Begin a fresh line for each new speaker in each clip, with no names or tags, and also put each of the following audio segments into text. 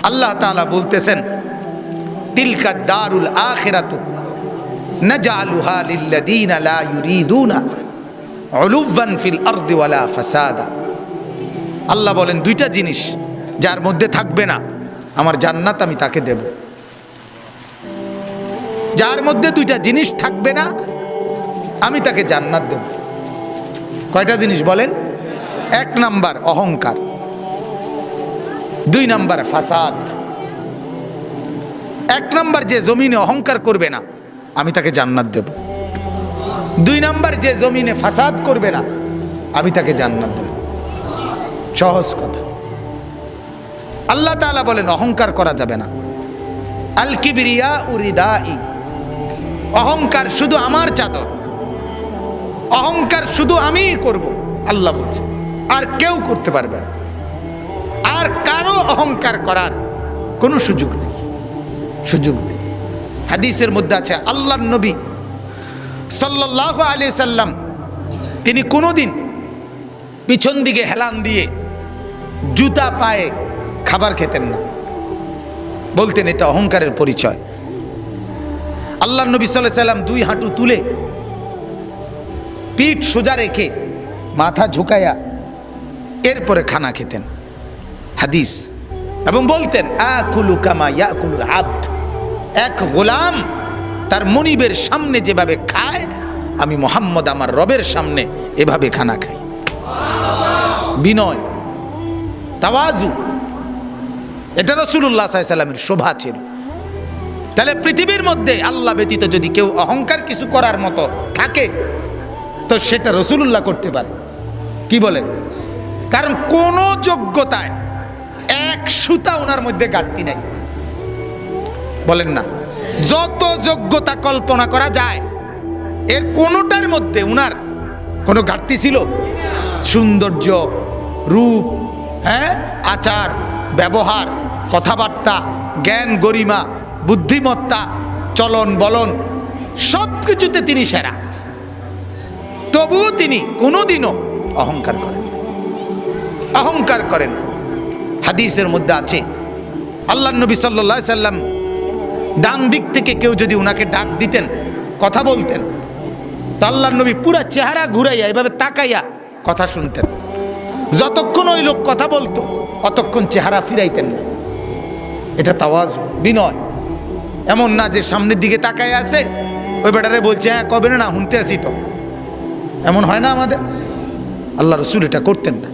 আল্লাহ তাআলা বলতেছেন, তিলকা দারুল আখিরাতু নাজআলুহা লিল্লাযীনা লা ইউরিদুনা উলুওয়ান ফিল আরদি ওয়ালা ফাসাদা। আল্লাহ বলেন, দুইটা জিনিস যার মধ্যে থাকবে না আমার জান্নাত আমি তাকে দেব। যার মধ্যে দুইটা জিনিস থাকবে না আমি তাকে জান্নাত দেব। কয়টা জিনিস বলেন? এক নাম্বার অহংকার, দুই নাম্বার ফাসাদ। এক নাম্বার যে জমিনে অহংকার করবে না আমি তাকে জান্নাত দেব। দুই নাম্বার যে জমিনে ফাসাদ করবে না আমি তাকে জান্নাত দেব। সহজ কথা। আল্লাহ তাআলা বলেন অহংকার করা যাবে না। আল কিবরিয়া উরিদাই, অহংকার শুধু আমার চাদর, অহংকার শুধু আমিই করব, আল্লাহ বলছে, আর কেউ করতে পারবে না। আর কারো অহংকার করার কোনো সুযোগ নেই, সুযোগ নেই। হাদিসের মধ্যে আছে আল্লাহর নবী সাল্লাল্লাহু আলাইহি সাল্লাম তিনি কোনোদিন পিছন দিকে হেলান দিয়ে জুতা পায়ে খাবার খেতেন না, বলতেন এটা অহংকারের পরিচয়। আল্লাহর নবী সাল্লাল্লাহু আলাইহি সাল্লাম দুই হাঁটু তুলে পিঠ সোজা রেখে মাথা ঝুঁকায়া এরপরে খানা খেতেন, হাদিস। এবং বলতেন আকুলু কামা ইয়াকুলুল আবদ, এক গোলাম তার মনিবের সামনে যেভাবে খায় আমি মুহাম্মদ আমার রবের সামনে এভাবে খানা খাই। বিনয়, তাওয়াজু, এটা রাসূলুল্লাহ সাল্লাল্লাহু আলাইহি সাল্লামের শোভা ছিল। তাহলে পৃথিবীর মধ্যে আল্লাহ ব্যতীত যদি কেউ অহংকার কিছু করার মতো থাকে তো সেটা রাসূলুল্লাহ করতে পারে। কি বলেন? কারণ কোন যোগ্যতায় এক সুতা ওনার মধ্যে ঘাটতি নাই, বলেন না? যত যোগ্যতা কল্পনা করা যায় এর কোনোটার মধ্যে উনার কোনো ঘাটতি ছিল? সৌন্দর্য, রূপ, আচার ব্যবহার, কথাবার্তা, জ্ঞান গরিমা, বুদ্ধিমত্তা, চলন বলন সব কিছুতে তিনি সেরা। তবুও তিনি কোনোদিনও অহংকার করেন, অহংকার করেন। হাদিসের মধ্যে আছে আল্লাহর নবী সাল্লাল্লাহু আলাইহি সাল্লাম ডান দিক থেকে কেউ যদি উনাকে ডাক দিতেন, কথা বলতেন, তো আল্লাহর নবী পুরা চেহারা ঘুরাইয়া এভাবে তাকাইয়া কথা শুনতেন। যতক্ষণ ওই লোক কথা বলতো অতক্ষণ চেহারা ফিরাইতেন না। এটা তাওয়াজু, বিনয়। এমন না যে সামনের দিকে তাকায় আছে ওই বেটারে বলছে হ্যাঁ কবে না শুনতে আসি, তো এমন হয় না আমাদের। আল্লাহ রাসূল এটা করতেন না।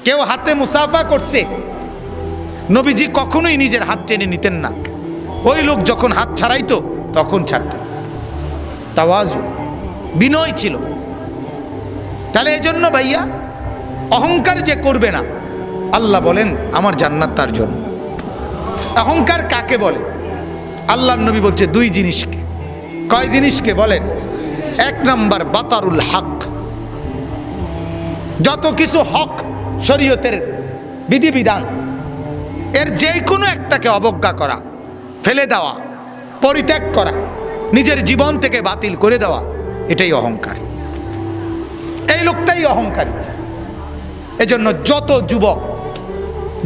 কেউ হাতে মুসাফা করছে, নবীজি কখনোই নিজের হাত টেনে নিতেন না। ওই লোক যখন হাত ছাড়াইতো তখন ছাড়তেন। তাওয়াজু, বিনয় ছিল। তাহলে এই জন্য ভাইয়া অহংকার যে করবে না আল্লাহ বলেন আমার জান্নাত তার জন্য। অহংকার কাকে বলে? আল্লাহর নবী বলছে দুই জিনিসকে। কয় জিনিসকে বলেন? এক নাম্বার বাতারুল হক, যত কিছু হক শরীয়তের বিধিবিধান এর যে কোনো একটাকে অবজ্ঞা করা, ফেলে দেওয়া, পরিত্যাগ করা, নিজের জীবন থেকে বাতিল করে দেওয়া, এটাই অহংকার। এই লোকটাই অহংকারী। এজন্য যত যুবক,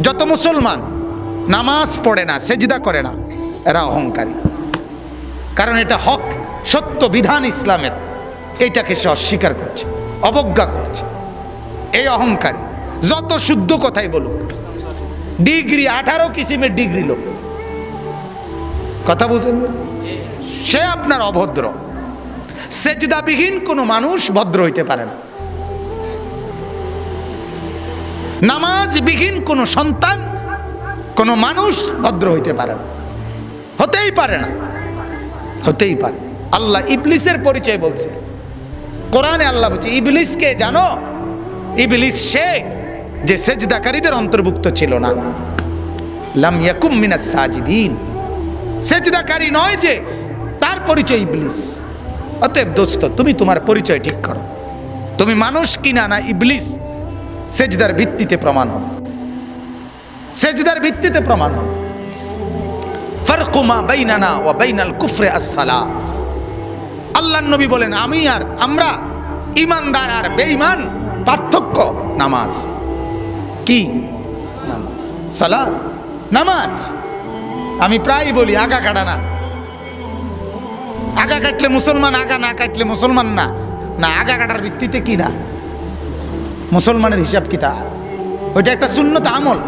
যত মুসলমান নামাজ পড়ে না, সেজদা করে না, এরা অহংকারী। কারণ এটা হক, সত্য বিধান ইসলামের, এইটাকে সে অস্বীকার করছে, অবজ্ঞা করছে। এই অহংকারী। যত শুদ্ধ কথাই বলুক, ডিগ্রি 18 কিসিমের ডিগ্রি লোক, কথা বুঝেন, সে আপনার অভদ্র। সেজদাবিহীন কোনো মানুষ ভদ্র হইতে পারে না। নামাজবিহীন কোনো সন্তান, কোনো মানুষ ভদ্র হইতে পারে না, হতেই পারে না, হতেই পারে। আল্লাহ ইবলিসের পরিচয় বলছে কোরআনে। আল্লাহ বলছে ইবলিসকে জানো? ইবলিস সে যে সেজদাকারীদের অন্তর্ভুক্ত ছিল না। লাম ইয়াকুম মিনাস সাজিদিন, সেজদাকারী নয় যে, তার পরিচয় ইবলিস। অতএব দোস্ত, তুমি তোমার পরিচয় ঠিক করো। তুমি মানুষ কিনা না ইবলিস, সেজদার ভিত্তিতে প্রমাণ হবে, সেজদার ভিত্তিতে প্রমাণ হবে। ফারকু মা বাইনানা ওয়া বাইনাল কুফরি আস-সালাহ। আল্লাহর নবী বলেন আমি আর আমরা, ঈমানদার আর বেঈমান, পার্থক্য নামাজ। কি নামাজ? সালাত। নামাজ। আমি প্রায় বলি আগা কাটা না, আগা কাটলে মুসলমান, আগা না কাটলে মুসলমান না। না, আগা কাটার ভিত্তিতে কি না মুসলমানের হিসাব কিতাব? ওইটা একটা সুন্নত আমল,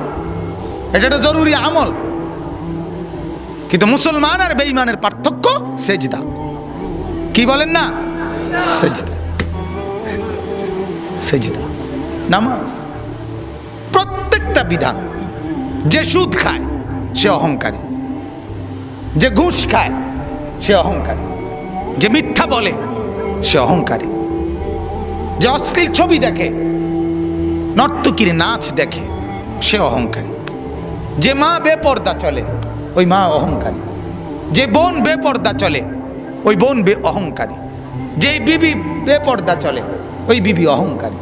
এটা একটা জরুরি আমল। কিন্তু মুসলমান আর বেঈমানের পার্থক্য সেজদা। কি বলেন না? সেজদা, সেজদা, নামাজ। প্রত্যেকটা বিধান। যে সুদ খায় সে অহংকারী, যে ঘুষ খায় সে অহংকারী, যে মিথ্যা বলে সে অহংকারী, যে অশ্লীল ছবি দেখে, নর্তকীর নাচ দেখে সে অহংকারী, যে মা বেপর্দা চলে ওই মা অহংকারী, যে বোন বেপর্দা চলে ওই বোন অহংকারী, যে বিবি বেপর্দা চলে ওই বিবি অহংকারী,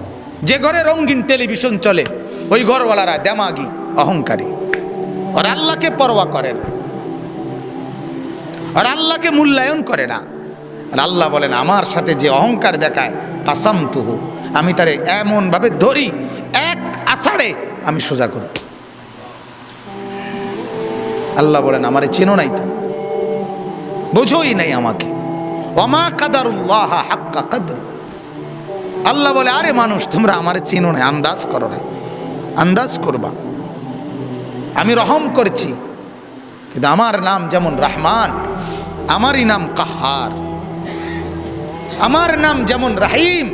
যে ঘরে রঙিন টেলিভিশন চলে ওই ঘরওয়ালারা দেমাগি অহংকারী। আর আল্লাহকে পরোয়া করে না, আর আল্লাহকে মূল্যায়ন করে না। আর আল্লাহ বলেন আমার সাথে যে অহংকার দেখায় কাসামতুহু, আমি তারে এমন ভাবে ধরি এক আষাঢ়ে আমি সোজা করি। আল্লাহ বলেন আমারে চেনো নাই, তো বোঝোই নাই আমাকে। ওমা কাদারুল্লাহ হাক্কা কদর। আল্লাহ বলে আরে মানুষ তোমরা আমারে চেনো না, আন্দাজ করো না, আন্দাজ করবা। আমি রহম করেছি, কিন্তু আমার নাম যেমন রহমান, আমারই নাম কাহার। আমার নাম যেমন রাহিম,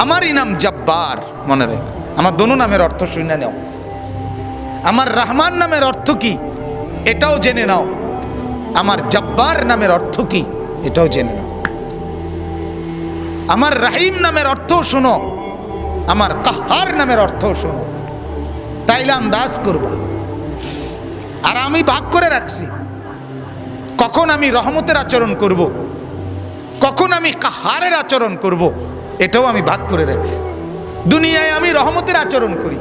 আমারই নাম জব্বার। মনে রেখো, আমার দোনো নামের অর্থ শুনে নাও। আমার রহমান নামের অর্থ কি এটাও জেনে নাও, আমার জব্বার নামের অর্থ কি এটাও জেনে নাও। আমার রাহিম নামের অর্থও শোনো, আমার কাহার নামের অর্থও শোনো, তাইলে আন্দাজ করবা। আর আমি ভাগ করে রাখছি কখন আমি রহমতের আচরণ করব, কখন আমি কাহারের আচরণ করব, এটাও আমি ভাগ করে রাখছি। দুনিয়ায় আমি রহমতের আচরণ করি,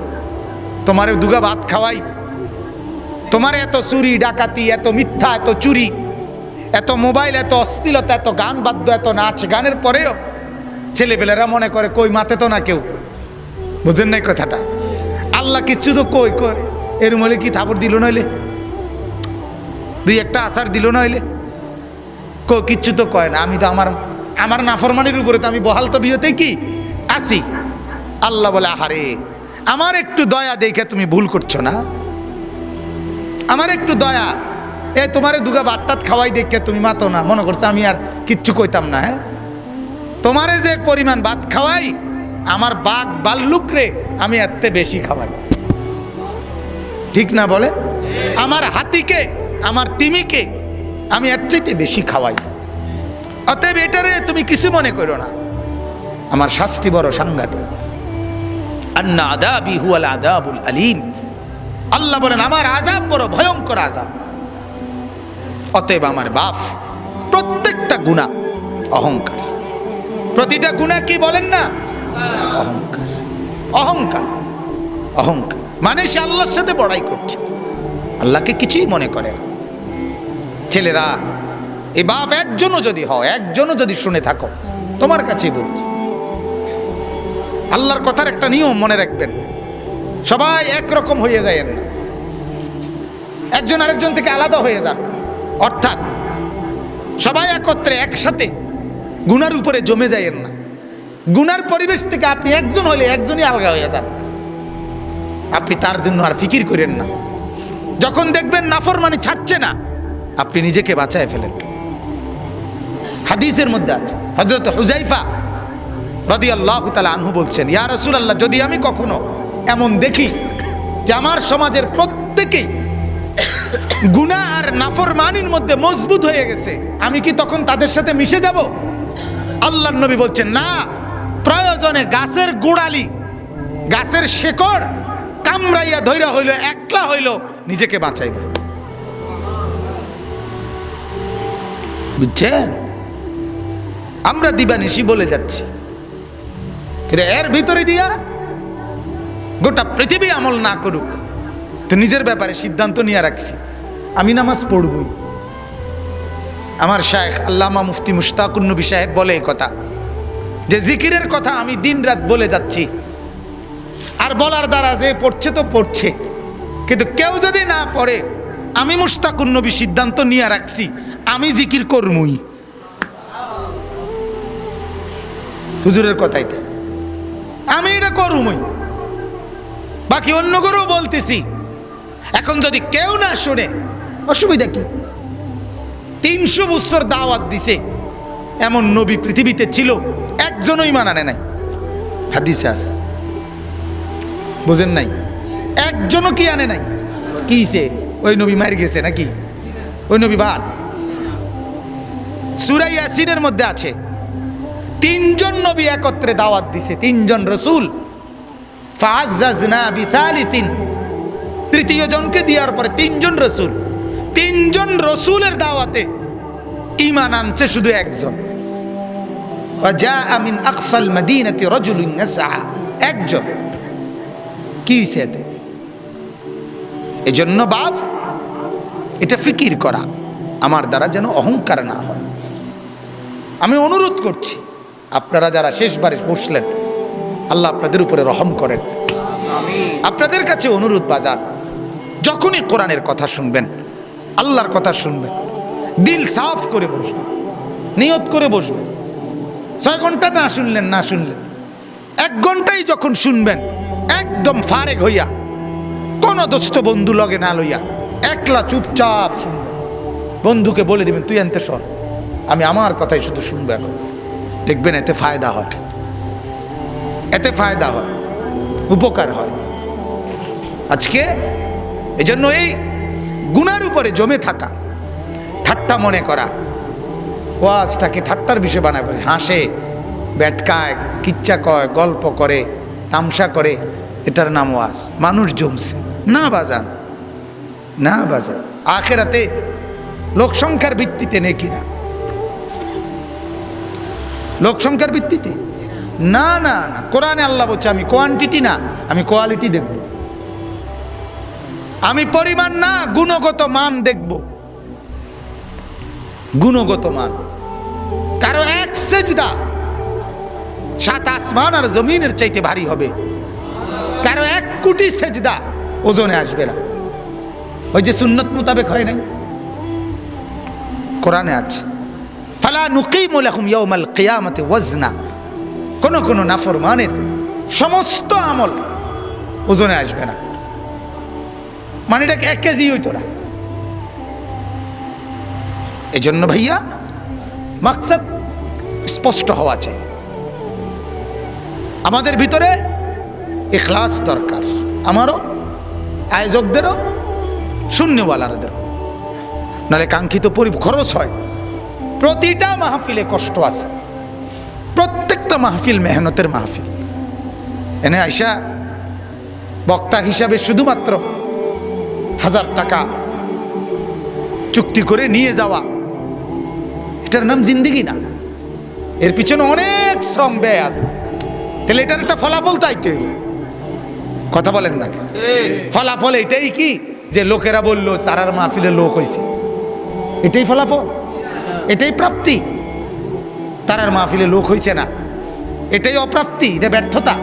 তোমারে দুগা ভাত খাওয়াই, তোমার এত চুরি ডাকাতি, এত মিথ্যা, এত চুরি, এত মোবাইল, এত অশ্লীলতা, এত গান বাদ্য, এত নাচ গানের পরেও ছেলেপেলেরা মনে করে কই মাতে তো না কেউ। বুঝেন নাই কথাটা? আল্লাহ কিচ্ছু তো কই কই এর মলে কি থাপড় দিল নইলে, দুই একটা আচার দিল নইলে, কিচ্ছু তো কয় না। আমি তো আমার নাফরমানির উপরে তো আমি বহাল তো বিয়েতে কি আছি। আল্লাহ বলে আহারে আমার একটু দয়া দেখে তুমি ভুল করছো না, আমার একটু দয়া, এ তোমারে দুগা ভাত খাওয়াই দেখে তুমি মাতো না, মনে করছো আমি আর কিচ্ছু কইতাম না। হ্যাঁ, তোমারে যে পরিমাণ ভাত খাওয়াই, আমার বাঘ বাল্লুকরে আমি এতে বেশি খাওয়াই, ঠিক না বলে? আমার হাতিকে, আমার তিমিকে আমি এর চাইতে বেশি খাওয়াই। অতএব এটারে তুমি কিছু মনে করো না, আমার শাস্তি বড় সাংঘাতিক। আন্না আযাবি হুয়াল আযাবুল আলীম। আল্লাহ বলেন আমার আযাব বড় ভয়ঙ্কর আযাব। অতএব আমার বাপ প্রত্যেকটা গুনাহ অহংকার, প্রতিটা গুনাহ কি বলেন না? অহংকার, অহংকার, অহংকার। মানে সে আল্লাহর সাথে বড়াই করছে, আল্লাহকে কিছুই মনে করে না। ছেলেরা, এই বাপ একজনও যদি হয়, একজনও যদি শুনে থাকো, তোমার কাছেই বলছি, আল্লাহর কথার একটা নিয়ম মনে রাখবেন, সবাই একরকম হয়ে যায় না, একজন আরেকজন থেকে আলাদা হয়ে যান। অর্থাৎ সবাই একত্রে একসাথে গুনার উপরে জমে যায় না। গুনার পরিবেশ থেকে আপনি একজন হলে একজনই আলগা হয়ে যান, আপনি তার জন্য আর ফিকির করেন না। যখন দেখবেন নাফরমানি ছাড়ছে না, আপনি নিজেকে বাঁচায় ফেলেন। হাদিসের মধ্যে আছে, হযরত হুযায়ফা রাদিয়াল্লাহু তাআলা আনহু বলছেন, ইয়া রাসূলুল্লাহ, যদি আমি কখনো এমন দেখি যে আমার সমাজের প্রত্যেকেই গুনাহ আর নাফরমানির মধ্যে মজবুত হয়ে গেছে, আমি কি তখন তাদের সাথে মিশে যাব? আল্লাহর নবী বলছেন, না, প্রয়োজনে গাছের গোড়ালি, গাছের শেকড় কামড়াইয়া ধইরা হইল, একলা হইল, নিজেকে বাঁচাইবে। বুঝছেন? আমরা দিবানিশি বলে যাচ্ছি, কিন্তু এর ভিতরে দিয়া গোটা পৃথিবী আমল না করুক, তো নিজের ব্যাপারে সিদ্ধান্ত নিয়ে রাখছি আমি নামাজ পড়বই। আমার শায়েখ আল্লামা মুফতি মুশতাকুন নবী সাহেব বলে এই কথা, যে জিকিরের কথা আমি দিন রাত বলে যাচ্ছি, আর বলার দ্বারা যে পড়ছে তো পড়ছে, কিন্তু কেউ যদি না পড়ে, আমি মুশতাকুন নবী সিদ্ধান্ত নিয়ে রাখছি আমি জিকির করমুই। হুজুরের কথা এটা, আমি এটা করমুই, বাকি অন্য করেও বলতেছি। এখন যদি কেউ না শুনে অসুবিধা কি? 300 বছর দাওয়াত দিছে, এমন নবী পৃথিবীতে ছিল একজনই মানানে নাই। হাদিসে আছে, বুঝেন নাই? একজনও কি আনে নাই? কিছে ওই নবী মার গেছে নাকি? ওই নবী বাদ। সূরা ইয়াসিনের মধ্যে আছে 3 জন নবী একত্রে দাওয়াত দিছে, 3 জন রাসূল। ফাআজ্জাজনা বিসালিতিন, তৃতীয় জনকে দেওয়ার পরে 3 জন রাসূল, 3 জন রাসূলের দাওয়াতে ঈমান আনছে শুধু একজন। ওয়াজা মিন আকসাল মাদিনাতি রাজুলুন ইয়াসআ, একজন। কি হইছে এতে? এজন্য বাপ, এটা ফিকির করা আমার দ্বারা যেন অহংকার না হয়। আমি অনুরোধ করছি, আপনারা যারা শেষবারে বসলেন, আল্লাহ আপনাদের উপরে রহম করেন। আপনাদের কাছে অনুরোধ বাজার, যখনই কোরআনের কথা শুনবেন, আল্লাহর কথা শুনবেন, দিল সাফ করে বসবেন, নিয়ত করে বসবেন। 6 ঘন্টা না শুনলেন, 1 ঘন্টাই যখন শুনবেন, একদম ফারেক হইয়া, কোন দোস্ত বন্ধু লগে না লইয়া, একলা চুপচাপ শুনবেন। বন্ধুকে বলে দিবেন, তুই আনতে সর, আমি আমার কথাই শুধু শুনবো। এখন দেখবেন এতে ফায়দা হয়, এতে ফায়দা হয়, উপকার হয়। আজকে এজন্য এই গুনার উপরে জমে থাকা, ঠাট্টা মনে করা, ওয়াজটাকে ঠাট্টার বিষয় বানায়, হাসে, ব্যাটকায়, কিচ্ছা কয়, গল্প করে, তামসা করে, এটার নাম ওয়াজ। মানুষ জমছে না বাজান, না বাজান। আখেরাতে লোকসংখ্যার ভিত্তিতে নেকি না, লোকসংখ্যার ভিত্তিতে না, না না। কোরআনে আল্লাহ বলছে আমি কোয়ান্টিটি না, আমি কোয়ালিটি দেখব। আমি পরিমাণ না, গুণগত মান দেখব, গুণগত মান। কারো 1 সেজদা 7 আসমান আর জমিনের চাইতে ভারী হবে, কারো 1 কোটি সেজদা ওজনে আসবে না। ওই যে সুন্নত মোতাবেক হয় নাই, কোরআনে আছে, ফালা নুকিমু লাহুম ইয়াউমাল কিয়ামাতি ওয়াজনা। কোন কোন নাফরমানের সমস্ত আমল ওজনে আসবে না, মানে এটা 1 কেজি হইতো না। এই জন্য ভাইয়া মাকসাদ স্পষ্ট হওয়া চাই। আমাদের ভিতরে ইখলাস দরকার, আমারও, আয়োজকদেরও, শূন্যওয়ালাদেরও, নাহলে কাঙ্ক্ষিত খরচ হয়। প্রতিটা মাহফিলে কষ্ট আছে, প্রত্যেকটা মাহফিল মেহনতের মাহফিল। এনে আইসা বক্তা হিসাবে শুধুমাত্র 1000 টাকা চুক্তি করে নিয়ে যাওয়া, এটার নাম জিন্দেগি না। এর পিছনে অনেক শ্রম ব্যয় আছে। তাহলে এটার একটা ফলাফল চাইতে, কথা বলেন না? ফলাফল এটাই কি যে লোকেরা বললো তারার মাহফিলে লোক হয়েছে, এটাই ফলাফল, এটাই প্রাপ্তি। তারার মাহফিলে লোক হয়েছে না, এটাই অপ্রাপ্তি, এটা ব্যর্থতা।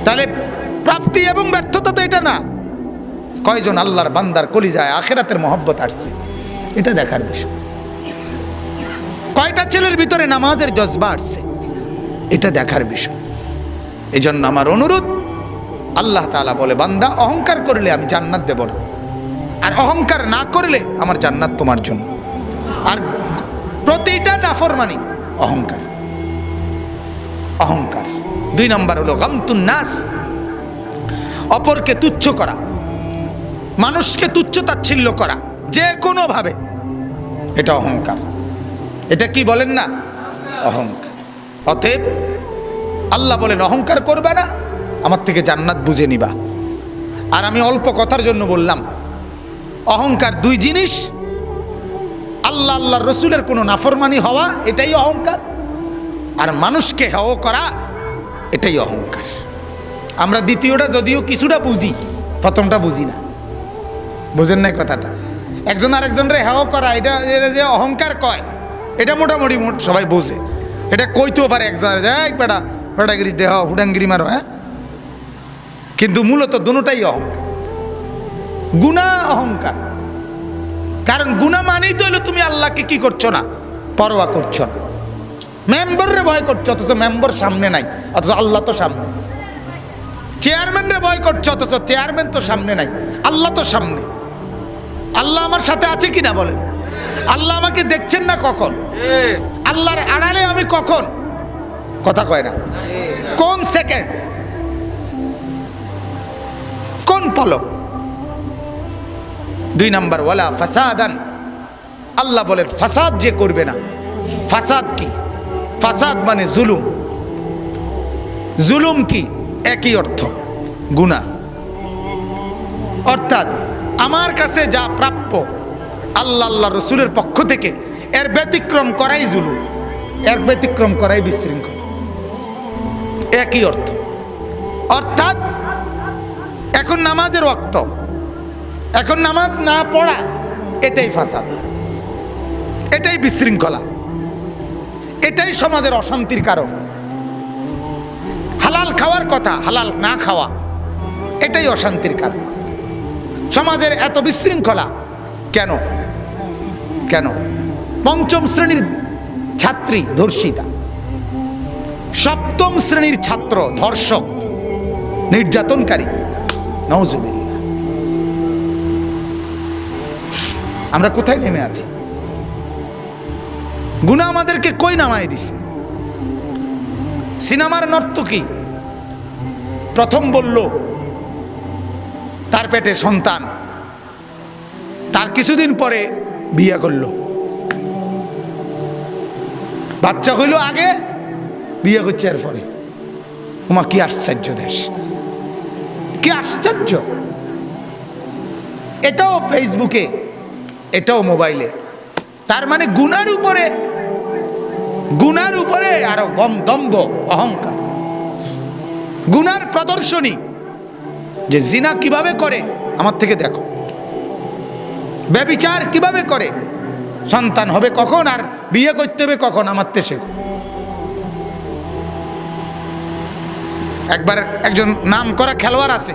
তাহলে প্রাপ্তি এবং ব্যর্থতা তো এটা না। কয়জন আল্লাহর বান্দার কলিজায় আখিরাতের মহব্বত আসছে, এটা দেখার বিষয়। কয়টা ছেলের ভিতরে নামাজের জজবা আসছে, এটা দেখার বিষয়। এই জন্য আমার অনুরোধ, আল্লাহ তাআলা বলে বান্দা অহংকার করলে আমি জান্নাত দেব না, আর অহংকার না করলে আমার জান্নাত তোমার জন্য। আর প্রতিটা নাফরমানি অহংকার, অহংকার। 2 নম্বর হলো গামতুন নাস, অপরকে তুচ্ছ করা, মানুষকে তুচ্ছ তাচ্ছিল্য করা যে কোনো ভাবে, এটা অহংকার। এটা কি বলেন না? অহংকার। অতএব আল্লাহ বলেন অহংকার করবে না, আমার থেকে জান্নাত বুঝে নিবা। আর আমি অল্প কথার জন্য বললাম, অহংকার 2 জিনিস। আল্লাহ আল্লাহর রসুলের কোনো নাফরমানি হওয়া, এটাই অহংকার। আর মানুষকে হেয় করা, এটাই অহংকার। আমরা দ্বিতীয়টা যদিও কিছুটা বুঝি, প্রথমটা বুঝি না। বুঝেন নাই কথাটা? একজন আরেকজনরে হেয় করা, এটা যে অহংকার কয়, এটা মোটামুটি সবাই বোঝে। এটা কইতেও পারে একজন, বেটা বেটাগিরি দেহ হুডাঙ্গিরি মারো, হ্যাঁ কিন্তু মূলত দুটোটাই অহংকার। গুনাহ অহংকার, কারণ গুনাহ মানেই তো হলো তুমি আল্লাহকে কি করছো না, পরোয়া করছো না। মেম্বাররে ভয় করছো অথচ মেম্বার সামনে নাই, অথচ আল্লাহ তো সামনে। চেয়ারম্যানরে ভয় করছো অথচ চেয়ারম্যান তো সামনে নাই, আল্লাহ তো সামনে। আল্লাহ আমার সাথে আছে কিনা বলেন? আল্লাহ আমাকে দেখছেন না কখন? আল্লাহর আড়ালে আমি কখন? কথা কয় না। কোন সেকেন্ড, কোন পলক? 2 নাম্বার, ওয়ালা ফাসাদান। আল্লাহ বলেন ফাসাদ যে করবে না। ফাসাদ কি? ফাসাদ মানে জুলুম। জুলুম কি? একই অর্থ, গুনাহ। অর্থাৎ আমার কাছে যা প্রাপ্য আল্লাহ আল্লাহ রসুলের পক্ষ থেকে, এর ব্যতিক্রম করাই জুলুম, এর ব্যতিক্রম করাই বিশৃঙ্খল। একই অর্থ। অর্থাৎ এখন নামাজের ওয়াক্ত, এখন নামাজ না পড়া, এটাই ফাসাদ, এটাই বিশৃঙ্খলা, এটাই সমাজের অশান্তির কারণ। হালাল খাওয়ার কথা, হালাল না খাওয়া, এটাই অশান্তির কারণ। সমাজের এত বিশৃঙ্খলা কেন? কেন? 5ম শ্রেণীর ছাত্রী ধর্ষিতা, 7ম শ্রেণীর ছাত্র ধর্ষক, নির্যাতনকারী। নাউজুবিল্লাহ। আমরা কোথায় নেমে আছি? গুনাহ আমাদেরকে কই নামায় দিছে? সিনেমার নর্তকী প্রথম বলল তার পেটে সন্তান, তার কিছুদিন পরে বিয়ে করলো, বাচ্চা হইল আগে, বিয়ে করছে এরপরে। ওমা কি আশ্চর্য দেশ, কি আশ্চর্য! এটাও ফেসবুকে, এটাও মোবাইলে। তার মানে গুনার উপরে, গুনার উপরে আরো দম্ভ, অহংকার, গুনার প্রদর্শনী। যে জিনা কিভাবে করে আমার থেকে দেখো, ব্যভিচার কিভাবে করে, সন্তান হবে কখন আর বিয়ে করতে হবে কখন আমার থেকে। একবার একজন নাম করা খেলোয়াড় আছে,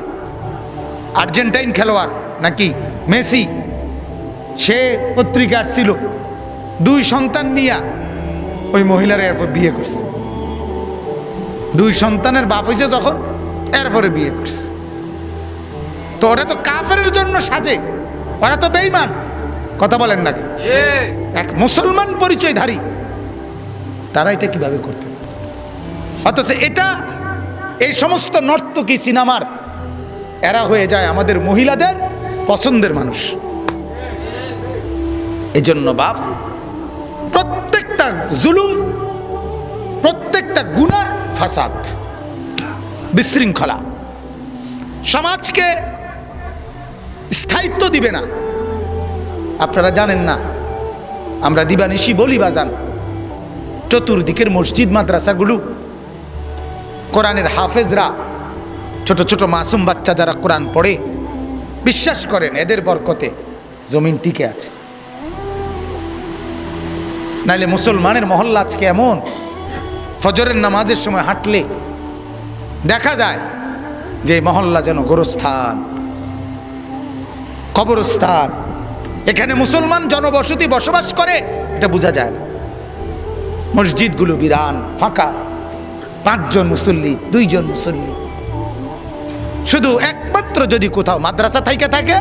আর্জেন্টাইন খেলোয়াড় নাকি মেসি, সে পত্রিকা ছিল 2 সন্তান নিয়ে ওই মহিলার এরপর বিয়ে করছে। 2 সন্তানের বাপ হয়েছে যখন, এরপরে বিয়ে করছে। তো ওরা তো কাফেরের জন্য সাজে, ওরা তো বেঈমান। কথা বলেন নাকি? এক মুসলমান পরিচয়ধারী তারা এটা কিভাবে করতে পারে? অথচ এটা, এই সমস্ত নর্তকী সিনেমার এরা হয়ে যায় আমাদের মহিলাদের পছন্দের মানুষ। এজন্য বাপ, প্রত্যেকটা জুলুম, প্রত্যেকটা গুনাহ ফাসাদ, বিশৃঙ্খলা, সমাজকে স্থায়িত্ব দিবে না। আপনারা জানেন না, আমরা দিবানিশি বলি বাজান, চতুর্দিকের মসজিদ মাদ্রাসাগুলো, কোরআনের হাফেজরা, ছোট ছোট মাসুম বাচ্চা যারা কোরআন পড়ে, বিশ্বাস করেন এদের বরকতে জমিন টিকে আছে। নাইলে মুসলমানের মহল্লা আজকে এমন, ফজরের নামাজের সময় হাঁটলে দেখা যায় যে মহল্লা যেন গোরস্থান, কবরস্থান। এখানে মুসলমান জনবসতি বসবাস করে এটা বোঝা যায় না। মসজিদগুলো বিরান ফাঁকা, 5 জন মুসল্লি, 2 জন মুসল্লি। শুধু একমাত্র যদি কোথাও মাদ্রাসা থেকে থাকে,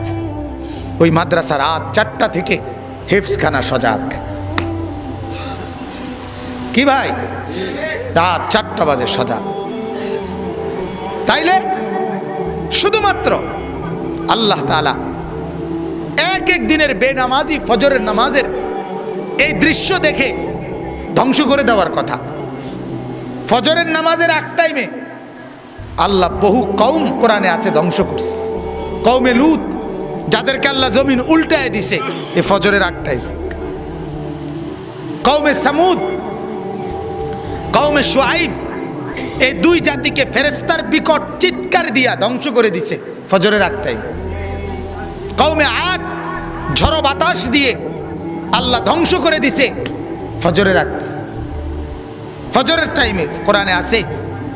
ওই মাদ্রাসা রাত 4টা থেকে হেফজখানা সজাগ। কি ভাই? রাত 4টা বাজে সজাগ। তাইলে শুধুমাত্র আল্লাহ তাআলা এক এক দিনের বেনামাজি ফজরের নামাজের এই দৃশ্য দেখে ধ্বংস করে দেওয়ার কথা। ফজরের নামাজের এক টাইমে আল্লাহ বহু কওম কোরআনে আছে ধ্বংস করছে। কওমে লূত, যাদেরকে আল্লাহ জমিন উল্টায় দিছে এই ফজরের এক টাইমে। কওমে সামুদ, কওমে শুআইব, এই 2 জাতিকে ফেরেশতার বিকট চিৎকার দিয়া ধ্বংস করে দিছে ফজরের এক টাইমে। কওমে আদ, ঝড়ো বাতাস দিয়ে আল্লাহ ধ্বংস করে দিছে ফজরের এক টাইমে। ফজরের টাইমে কোরআনে আছে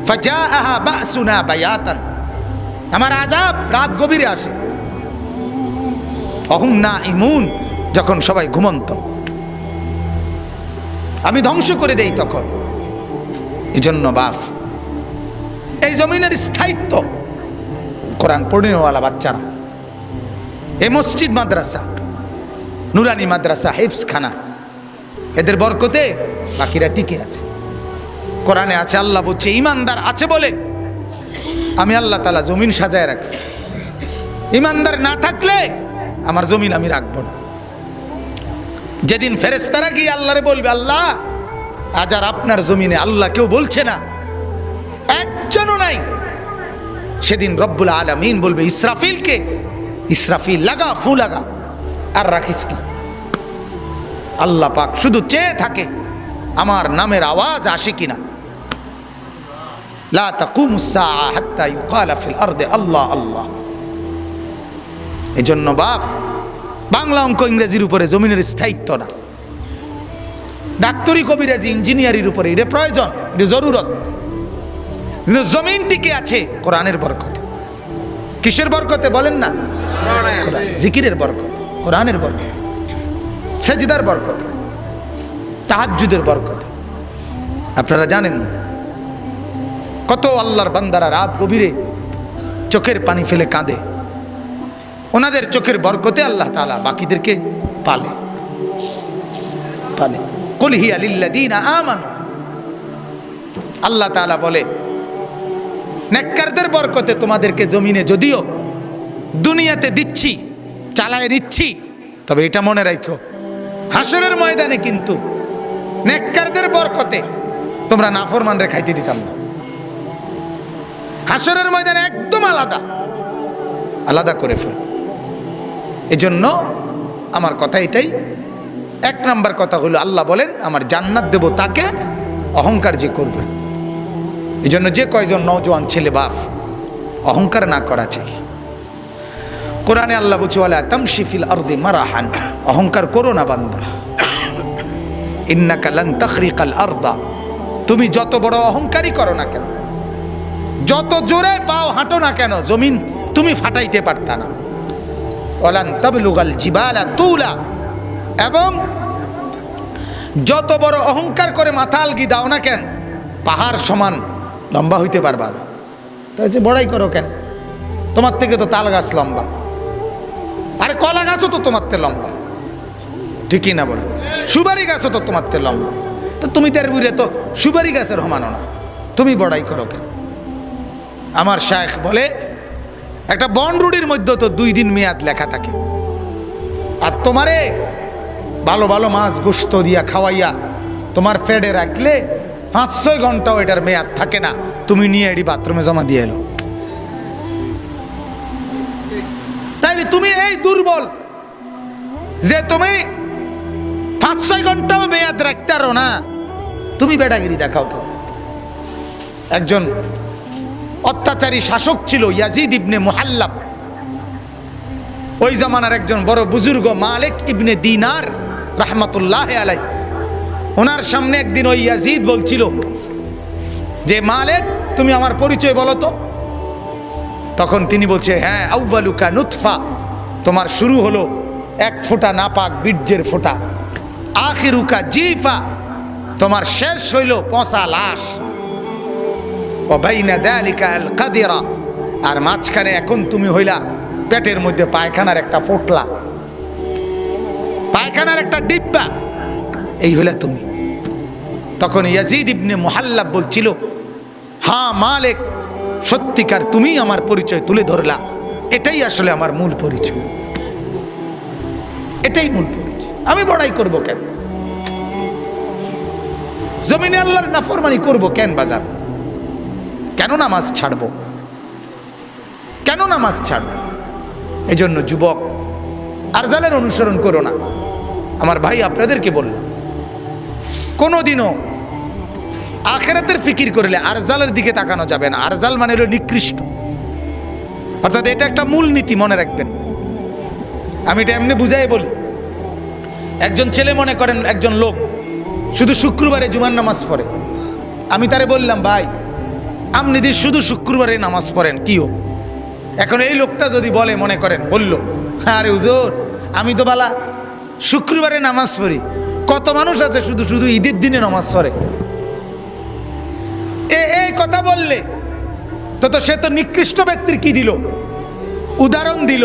ফাজাআহা বাসুনা বায়াতান, আমার আযাব রাত গভীরে আসে। অহুম না ইমুন, যখন সবাই ঘুমন্ত, আমি ধ্বংস করে দেই তখন। এই জন্য বাপ, এই জমিনের স্থায়িত্ব কোরআন পড়নেওয়ালা বাচ্চারা, এই মসজিদ মাদ্রাসা, নুরানি মাদ্রাসা, হিফজখানা, এদের বরকতে বাকিরা টিকে আছে। কোরআনে আছে, আল্লাহ বলছে ইমানদার আছে বলে আমি আল্লাহ তাআলা জমিন সাজায় রাখছি। ইমানদার না থাকলে আমার জমিন আমি রাখবো না। যেদিন ফেরেশতারা গিয়ে আল্লাহরে বলবে, আল্লাহ আজ আর আপনার জমিনে আল্লাহ কেউ বলছে না, একজনও নাই, সেদিন রব্বুল আলামিন বলবে ইসরাফিলকে, ইসরাফিল লাগা, ফু লাগা, আর রাখিস না। আল্লাহ পাক শুধু চেয়ে থাকে আমার নামের আওয়াজ আসে কিনা। লা তাকুমুস সাআ হাত্তা ইউকালা ফিল আরদি আল্লাহ আল্লাহ। এজন্য বাপ, বাংলা অঙ্ক ইংরেজির উপরে জমিনের স্থায়িত্ব না। ডাক্তারি, কবিরাজি, ইঞ্জিনিয়ারির উপরে এটা প্রয়োজন, এটা জরুরত। কিন্তু জমিন টিকে আছে কোরআনের বরকতে। কিসের বরকতে বলেন না? জিকিরের বরকতে, কোরআনের বরকতে, সেজদার বরকতে, তাহাজ্জুদের বরকতে। আপনারা জানেন কত আল্লাহর বান্দারা রাত গভীরে চোখের পানি ফেলে কাঁদে। ওনাদের চোখের বরকতে আল্লাহ তাআলা বাকিদেরকে পালে। কুল হিয়া লিল্লাযীনা আমানু, আল্লাহ তাআলা বলে নেককারদের বরকতে তোমাদেরকে জমিনে যদিও দুনিয়াতে দিচ্ছি, চালায় নিচ্ছি, তবে এটা মনে রাখো হাসরের ময়দানে কিন্তু নেককারদের বরকতে তোমরা নাফরমানরে খাইতে দিতাম না। হাসরের ময়দানে একদম আলাদা আলাদা করে ফেল। এজন্য আমার কথা এটাই, এক নাম্বার কথা হলো আল্লাহ বলেন আমার জান্নাত দেব তাকে অহংকার যে করবে। এজন্য যে কয়জন নওজোয়ান ছেলে বাপ অহংকার না করা চাই। কোরআনে আল্লাহ বলছে ওয়ালা তামশি ফিল আরদি মারাহান, অহংকার করো না বান্দা। ইন্নাকা লান তাখরিকাল আরদা, তুমি যত বড় অহংকারই করো না কেন, যত জোরে পাও হাঁটো না কেন, জমিন তুমি ফাটাইতে পারতা না। ওয়ালান তাবলুগাল জিবালা তুলা, এবং যত বড় অহংকার করে মাথা আলগি দাও না কেন, পাহাড় সমান লম্বা হইতে পারবা না। তাই যে বড়াই করো কেন, তোমার থেকে তো তাল গাছ লম্বা, আরে কলা গাছও তো তোমার থেকে লম্বা, ঠিকই না বলো? সুপারি গাছও তো তোমার থেকে লম্বা, তো তুমি তার বুঝে তো সুপারি গাছের সমানো না, তুমি বড়াই করো কেন? আমার শায়েখ বলে একটা বনরুডির মধ্যে তো 2 দিন মেয়াদ লেখা থাকে, আর তোমারে ভালো ভালো মাছ গোশত দিয়া খাওয়াইয়া তোমার পেটে রাখলে 5-6 ঘন্টাও এটার মেয়াদ থাকে না, তুমি নিয়ে এটি বাথরুমে জমা দিয়ে এলো। তাইলে তুমি এই দুর্বল যে তুমি 5-6 ঘন্টাও মেয়াদ রাখতে পারো না, তুমি বেড়াগিরি দেখাও কেউ। একজন অত্যাচারী শাসক ছিল ইয়াজিদ ইবনে মুহাল্লাব, ওই জামানার একজন বড় বুজুর্গ মালিক ইবনে দিনার রাহমাতুল্লাহ আলাইহি। ওনার সামনে একদিন ওই ইয়াজিদ বলছিল যে মালিক তুমি আমার পরিচয় বলো তো। তখন তিনি বলছে হ্যাঁ, আউয়ালুকা নুতফা, তোমার শুরু হলো 1 ফোঁটা নাপাক বীর্যের ফোঁটা, আখিরুকা জিফা, তোমার শেষ হইল পচা লাশ, ওয়া বাইনা যালিকা আল কাদিরা, আর মাঝখানে এখন তুমি হইলা পেটের মধ্যে পায়খানার একটা পোটলা, পায়খানার একটা ডিব্বা, এই হইলা তুমি। তখন ইয়াজিদ ইবনে মুহাল্লাব বলছিল হ্যাঁ মালিক, সত্যিকার তুমি আমার পরিচয় তুলে ধরলা, এটাই আসলে আমার মূল পরিচয়, এটাই মূল পরিচয়। আমি বড়াই করব কেন? জমিনে আল্লাহর নাফরমানি করব কেন? বাজার কেন নামাজ ছাড়বো? কেন নামাজ ছাড়বো? এজন্য যুবক আরজালের অনুসরণ করো না। আমার ভাই আপনাদেরকে বললাম, কোনোদিনও আখিরাতের ফিকির করলে আরজালের দিকে তাকানো যাবে না। আরজাল মানে হলো নিকৃষ্ট, অর্থাৎ এটা একটা মূল নীতি, মনে রাখবেন। আমি এটা এমনি বুঝাই বলি, একজন ছেলে মনে করেন একজন লোক শুধু শুক্রবারে জুমার নামাজ পড়ে, আমি তারে বললাম ভাই আপনি যদি শুধু শুক্রবারে নামাজ পড়েন কিও, এখন এই লোকটা যদি বলে, মনে করেন বলল, আরে হুজুর আমি তো বালা শুক্রবারে নামাজ পড়ি, কত মানুষ আছে শুধু শুধু ঈদের দিনে নামাজ পড়ে, এই কথা বললে তো সে তো নিকৃষ্ট ব্যক্তির কি দিল, উদাহরণ দিল।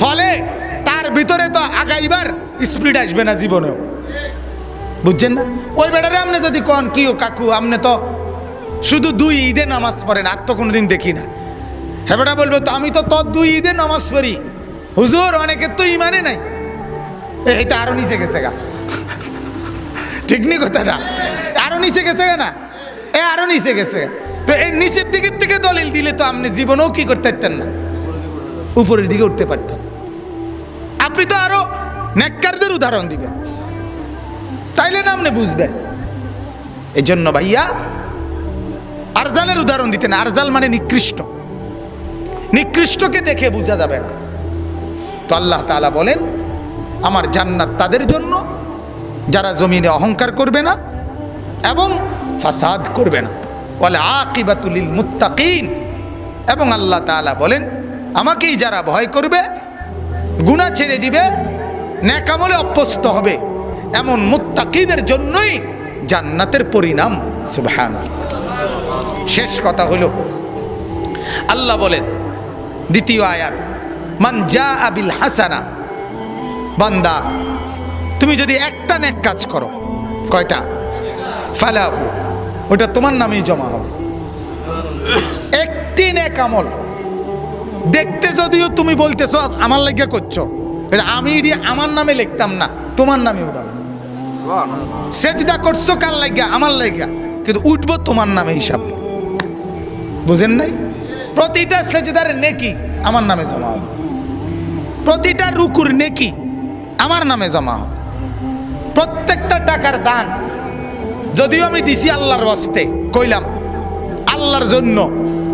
ফলে তার ভিতরে তো আগাইবার স্পিরিট আসবে না জীবনেও, বুঝছেন না? ওই বেটারে আপনি যদি কন কি ও কাকু আপনি তো শুধু 2 ঈদে নামাজ পড়েন, আর তো কোনোদিন দেখি না, হ্যাঁ বেটা বলবে তো আমি তো 2 ঈদে নামাজ পড়ি হুজুর, অনেকের তো ইমানে নাই, এইটা আরো নিচে গেছে গা, ঠিক নি কথাটা? আরো নিচে গেছে না, আরো নিচে গেছে। তো এই নিচের দিকের থেকে দলিল দিলে তো আপনি জীবনেও কি করতে পারতেন না, উপরের দিকে উঠতে পারতেন। আপনি তো আরো নেককারদের উদাহরণ দিবেন, তাইলে না আপনি বুঝবেন। এই জন্য ভাইয়া আরজালের উদাহরণ দিতেন। আরজাল মানে নিকৃষ্ট, নিকৃষ্টকে দেখে বোঝা যাবে না। তো আল্লাহ তাআলা বলেন আমার জান্নাত তাদের জন্য যারা জমিনে অহংকার করবে না এবং ফাসাদ করবে না, ওয়াল আকিবাতু লিল মুত্তাকিন। এবং আল্লাহ তাআলা বলেন আমাকেই যারা ভয় করবে, গুনাহ ছেড়ে দিবে, নেক আমলে অভ্যস্ত হবে, এমন মুত্তাকিদের জন্যই জান্নাতের পরিণাম। সুবহানাল্লাহ। শেষ কথা হলো আল্লাহ বলেন দ্বিতীয় আয়াত, মান জাআ বিল হাসানা, বান্দা তুমি যদি একটা নেক কাজ করো, কয়টা? ফালাহু, ওটা তোমার নামেই জমা হবে। একটি নেক আমল দেখতে যদিও তুমি বলতেছো আমার লাগিয়া করছো, আমি এটি আমার নামে লিখতাম না, তোমার নামে উঠাবো। সেজদা করছো কার লাগিয়া? আমার লাগিয়া, কিন্তু উঠবো তোমার নামে হিসাব। বুঝেন নাই? প্রতিটা সেজদার নেকি আমার নামে জমা হবে, প্রতিটা রুকুর নেকি আমার নামে জমা হবে, প্রত্যেকটা টাকার দান যদিও আমি দিছি আল্লাহর ওয়াস্তে, কইলাম আল্লাহর জন্য,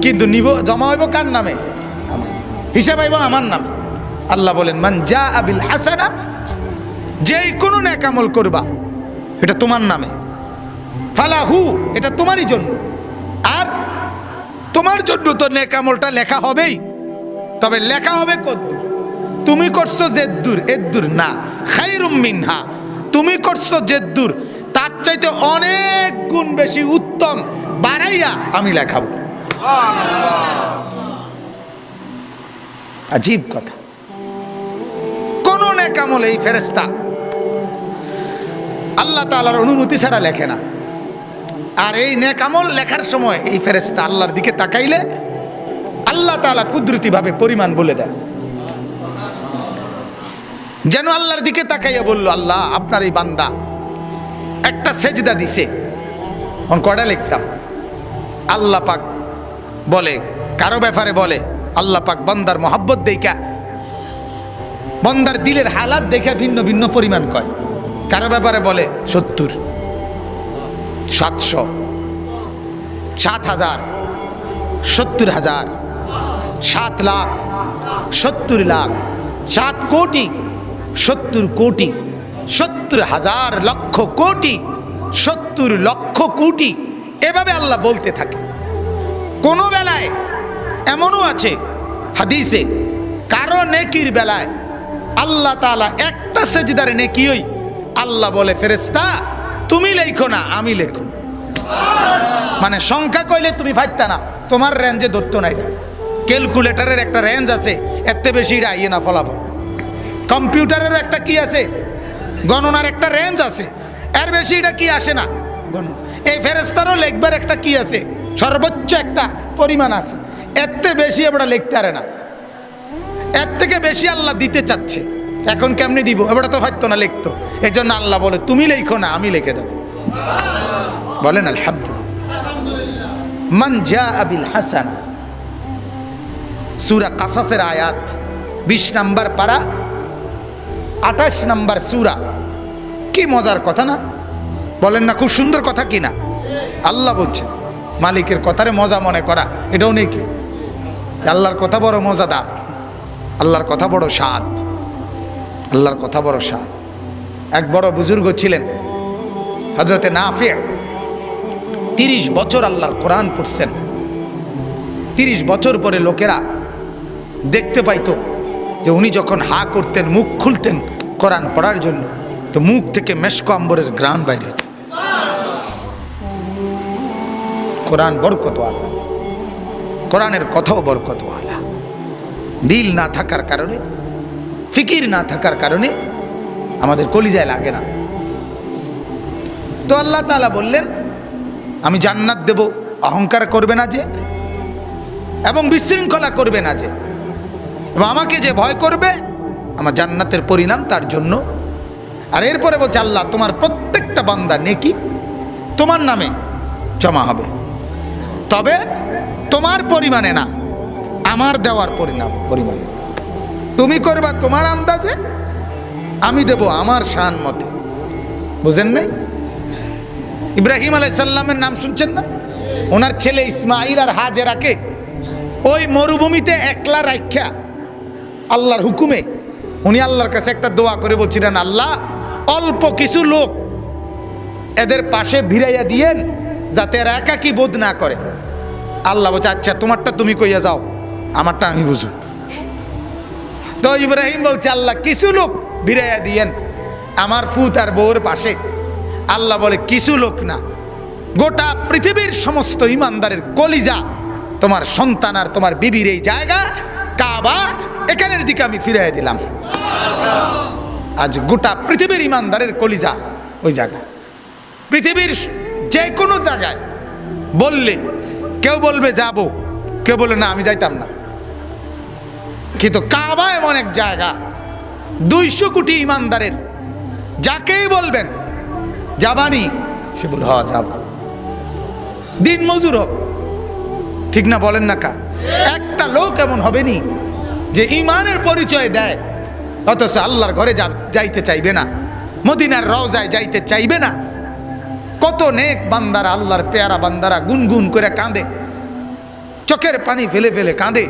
কিন্তু নিব জমা হইব কার নামে? আমার। হিসাব হইব আমার নামে। আল্লাহ বলেন মান জাআ বিল হাসানা, যেই কোনো নেক আমল করবা এটা তোমার নামে, ফালাহু, এটা তোমারই জন্য। আর তোমার জন্য তো নেক আমলটা লেখা হবেই, তবে লেখা হবে কদ্দুর? তুমি করছো জেদ্দুর, এদ্দুর না, খায়রুম মিনহা, তুমি করছো জেদ্দুর, তার চাইতে অনেক গুণ বেশি উত্তম বাড়াইয়া আমি লেখাবো। আজীব কথা। কোন নেক আমল এই ফেরেশতা আল্লাহ তাআলার অনুমতি ছাড়া লেখে না। আর এই নেক আমল লেখার সময় এই ফেরেশতা আল্লাহর দিকে তাকাইলে আল্লাহ তাআলা কুদরতি ভাবে পরিমাণ বলে দেন, যেন আল্লাহর দিকে তাকাইয়া বলল আল্লাহ আপনার এই বান্দা একটা সেজদা দিছে, এখন কয়টা লিখতাম? আল্লাহ পাক বলে কারো ব্যাপারে বলে আল্লাহ পাক বান্দার মহব্বত দেখা, বান্দার দিলের হালাত দেখে ভিন্ন ভিন্ন পরিমাণ কয়। কারো ব্যাপারে বলে 70, 700, 7,000, 70,000, 7 লাখ, 70 লাখ, 7 কোটি, 70 কোটি, 70,000 লক্ষ কোটি, 70 লক্ষ কোটি, এভাবে আল্লাহ বলতে থাকে। কোন বেলায় এমনও আছে হাদিসে, কারো নেকির বেলায় আল্লাহ তাআলা একটা সেজদার নেকিই আল্লাহ বলে ফেরেশতা তুমি লেখো না, আমি লেখো। মানে সংখ্যা কইলে তুমি ফাইতা না, তোমার রেঞ্জে ধরতো না। এটা ক্যালকুলেটরের একটা রেঞ্জ আছে, এত বেশি এটা আইয়ে না ফলাফল। কম্পিউটারের একটা কি আছে, গণনার একটা রেঞ্জ আছে, এর বেশি এটা কি আসে না গণনা। এই ফেরেশতারও লেখবার একটা কি আছে, সর্বোচ্চ একটা পরিমাণ আছে, এত বেশি আমরা লিখতে পারে না। এর থেকে বেশি আল্লাহ দিতে চাচ্ছে, এখন কেমনি দিব? এবারে তো হয়তো না লিখতো, এই জন্য আল্লাহ বলে তুমি লেখো না, আমি লিখে দেব। বলেন আলহামদুলিল্লাহ। মান জাআ বিল হাসানা, সূরা কাসাসের আয়াত 20 নম্বর পারা 28 নম্বর সূরা। কি মজার কথা না? বলেন না খুব সুন্দর কথা কি না? আল্লাহ বলছেন মালিকের কথারে মজা মনে করা এটাও নেই কি? আল্লাহর কথা বড় মজাদার, আল্লাহর কথা বড় স্বাদ, আল্লাহর কথা বড় স্বাদ। এক বড় বুজুর্গ ছিলেন হযরতে নাফি, 30 বছর আল্লাহর কোরআন পড়ছেন। 30 বছর পরে লোকেরা দেখতে পাইতো যে উনি যখন হা করতেন, মুখ খুলতেন কোরআন পড়ার জন্য, তো মুখ থেকে মেশক আম্বরের ঘ্রাণ বাইরে হতো। কোরআন বরকতওয়ালা, কোরআনের কথাও বরকতওয়ালা। দিল না থাকার কারণে, ফিকির না থাকার কারণে আমাদের কলিজায় লাগে না। তো আল্লাহ তাআলা বললেন, আমি জান্নাত দেব, অহংকার করবে না যে, এবং বিশৃঙ্খলা করবে না যে, এবং আমাকে যে ভয় করবে আমার জান্নাতের পরিণাম তার জন্য। আর এরপরে বলছে আল্লাহ, তোমার প্রত্যেকটা বান্দা নেকি তোমার নামে জমা হবে, তবে তোমার পরিমাণে না, আমার দেওয়ার পরিমাণে। তুমি করবা তোমার আন্দাজে, আমি দেব আমার শান মতে। বুঝেন নাই? ইব্রাহিম আলাইহিস সালামের নাম শুনছেন না? ওনার ছেলে ইসমাইল আর হাজেরাকে ওই মরুভূমিতে একলা রাখা আল্লাহর হুকুমে উনি আল্লাহর কাছে একটা দোয়া করে বলছিলেন, আল্লাহ অল্প কিছু লোক এদের পাশে ভিড়াইয়া দিয়েন যাতে এরা একাকী বোধ না করে। আল্লাহ বলছে, আচ্ছা তোমারটা তুমি কইয়া যাও, আমারটা আমি বুঝু। তো ইব্রাহিম বলছে, আল্লাহ কিছু লোক ভিড়াইয়া দিয়েন আমার ফুত আর বউর পাশে। আল্লাহ বলে, কিছু লোক না, গোটা পৃথিবীর সমস্ত ইমানদারের কলিজা তোমার সন্তান আর তোমার বিবির এই জায়গা কাবা, এখানের দিকে আমি ফিরাইয়া দিলাম। আজ গোটা পৃথিবীর ইমানদারের কলিজা ওই জায়গা। পৃথিবীর যে কোনো জায়গায় বললে কেউ বলবে যাব, কেউ বলবে না আমি যাইতাম না। কিন্তু কাবা এমন এক জায়গা, 200 কোটি ইমানদারের যাকেই বলবেন যাবানি, সে বল হ্যাঁ যাব। দিন মজুর হোক, ঠিক না বলেন না কা? একটা লোক এমন হবে নি যে ইমানের পরিচয় দেয় অথচ আল্লাহর ঘরে যাইতে চাইবে না, মদিনার রওজায় যাইতে চাইবে না। কত নেক বান্দারা, আল্লাহর পেয়ারা বান্দারা গুনগুন করে কাঁদে, চোখের পানি ফেলে ফেলে কাঁদে।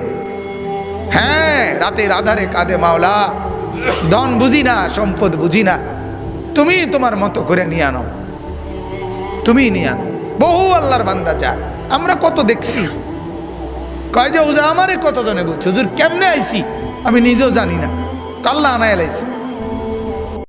হ্যাঁ, রাতের আধারে কাঁদে, মাওলা ধন বুঝি না, সম্পদ বুঝি না, তুমি তোমার মতো করে নিয়ে আনো, তুমি নিয়ে আনো। বহু আল্লাহর বান্দা যায়, আমরা কত দেখছি, কয় যে হুজুর আমারে কতজনে বলছে, হুজুর কেমনে আইছি আমি নিজেও জানি না, আল্লাহ আনায় লাইছি।